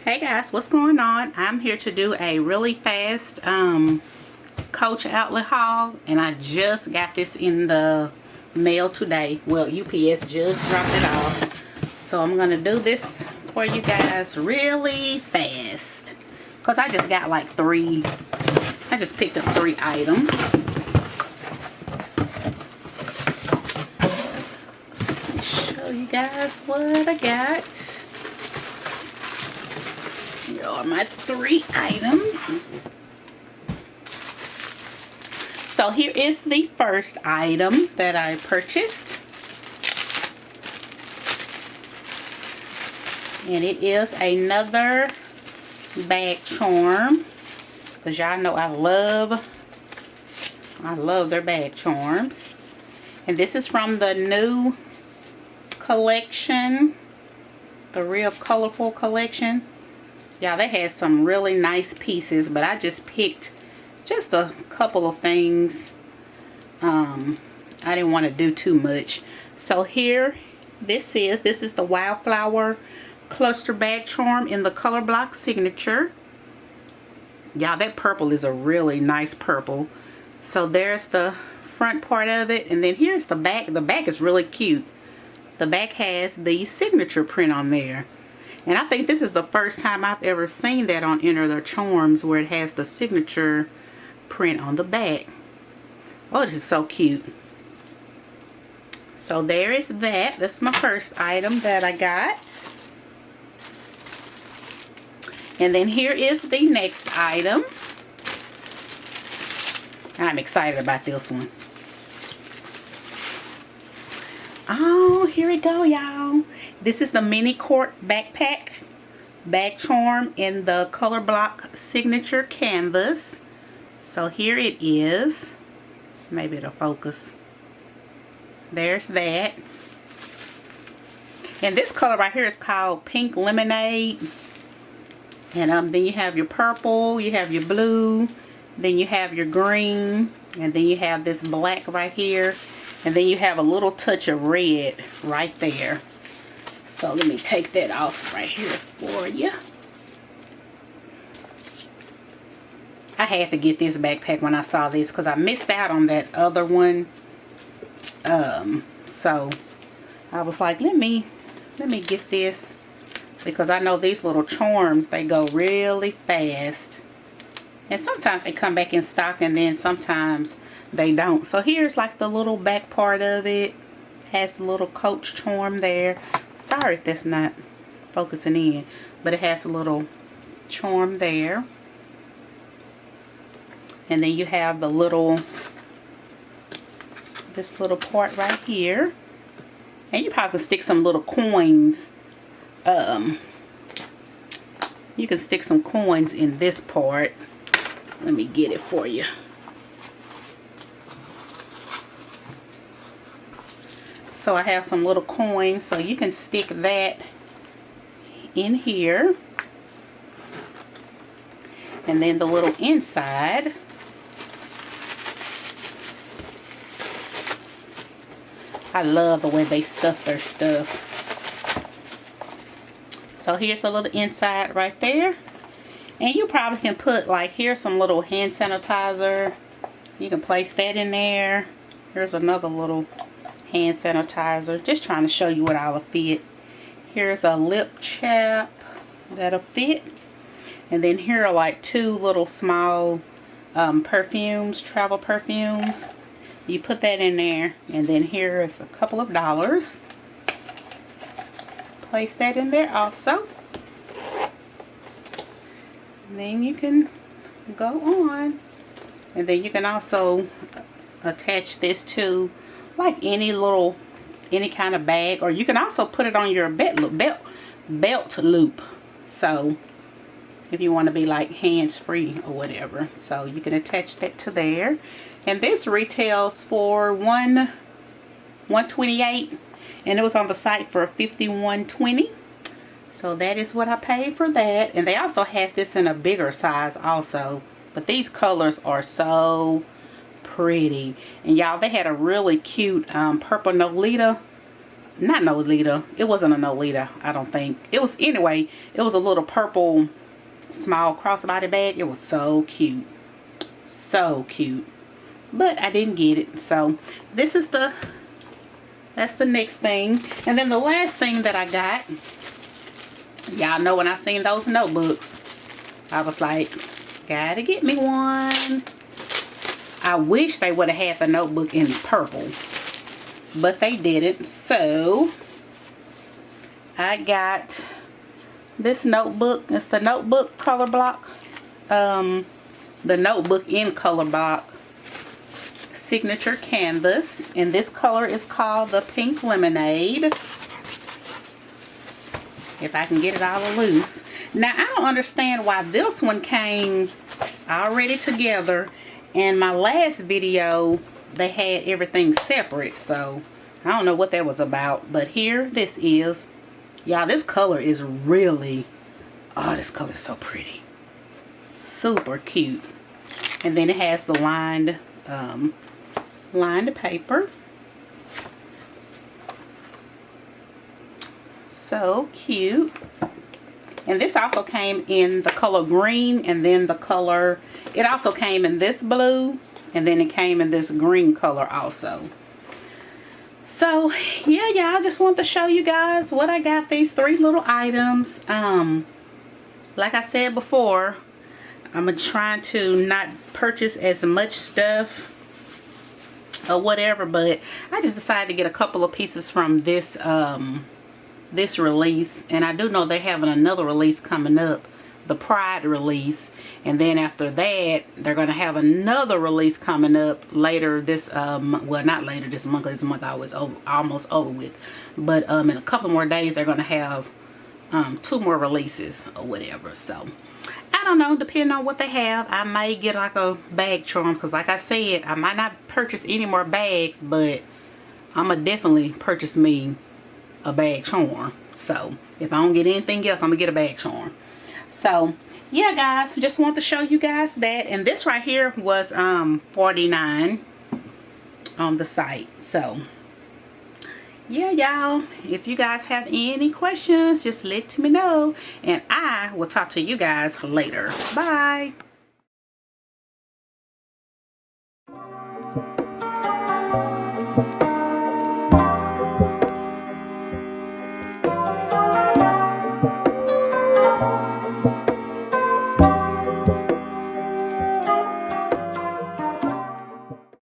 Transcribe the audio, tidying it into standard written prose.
Hey guys, what's going on? I'm here to do a really fast Coach outlet haul, and I just got this in the mail today. Well, UPS just dropped it off, so I'm gonna do this for you guys really fast because I just got like I just picked up 3 items. Let me show you guys what I got. Here are my 3 items. So here is the first item that I purchased. And it is another bag charm. Because y'all know I love their bag charms. And this is from the new collection. The Real Colorful collection. Yeah, they had some really nice pieces, but I just picked just a couple of things. I didn't want to do too much. So here, this is the Wildflower cluster bag charm in the color block signature. Yeah, that purple is a really nice purple. So there's the front part of it, and then here's the back. The back is really cute. The back has the signature print on there. And I think this is the first time I've ever seen that on any of their charms where it has the signature print on the back. Oh, this is so cute. So there is that. That's my first item that I got. And then here is the next item. I'm excited about this one. Oh, here we go, y'all. This is the mini quart backpack bag charm in the color block signature canvas. So here it is. Maybe it'll focus. There's that. And this color right here is called Pink Lemonade. And then you have your purple, you have your blue, then you have your green, and then you have this black right here, and then you have a little touch of red right there. So let me take that off right here for you. I had to get this backpack when I saw this because I missed out on that other one. So I was like, let me get this, because I know these little charms, they go really fast. And sometimes they come back in stock, and then sometimes they don't. So here's like the little back part of it. Has the little Coach charm there. Sorry if that's not focusing in, but it has a little charm there. And then you have the this little part right here. And you probably can stick some little coins. You can stick some coins in this part. Let me get it for you. So I have some little coins, so you can stick that in here. And then the little inside. I love the way they stuff their stuff. So here's a little inside right there. And you probably can put, like, here's some little hand sanitizer. You can place that in there. Here's another little hand sanitizer. Just trying to show you what all will fit. Here's a lip chap that'll fit. And then here are like 2 little small perfumes, travel perfumes. You put that in there. And then here is a couple of dollars. Place that in there also. And then you can go on. And then you can also attach this to like any kind of bag, or you can also put it on your belt loop. So if you want to be like hands-free or whatever, so you can attach that to there. And this retails for $128, and it was on the site for $51.20. So that is what I paid for that. And they also had this in a bigger size also, but these colors are so pretty. And y'all, they had a really cute purple Nolita not Nolita. It wasn't a Nolita, I don't think. It was, anyway, it was a little purple small crossbody bag. It was so cute. So cute. But I didn't get it. So this is that's the next thing. And then the last thing that I got, y'all know when I seen those notebooks, I was like, gotta get me one. I wish they would have had the notebook in purple, but they didn't. So I got this notebook. It's the notebook color block. The notebook in color block signature canvas, and this color is called the Pink Lemonade. If I can get it all loose. Now I don't understand why this one came already together. In my last video they had everything separate, so I don't know what that was about. But here this is. Y'all, this color is really, oh, this color is so pretty. Super cute. And then it has the lined paper. So cute. And this also came in the color green, and then the color, it also came in this blue, and then it came in this green color also. So yeah, y'all, just want to show you guys what I got, these 3 little items. Like I said before, I'm trying to not purchase as much stuff or whatever, but I just decided to get a couple of pieces from this this release. And I do know they're having another release coming up, the Pride release, and then after that they're going to have another release coming up later this well, not later this month, because this month almost over with, but in a couple more days they're going to have 2 more releases or whatever. So I don't know, depending on what they have, I may get like a bag charm, because like I said, I might not purchase any more bags, but I'm gonna definitely purchase me a bag charm. So if I don't get anything else, I'm gonna get a bag charm. So yeah, guys, just want to show you guys that. And this right here was $49 on the site. So yeah, y'all, if you guys have any questions, just let me know, and I will talk to you guys later. Bye.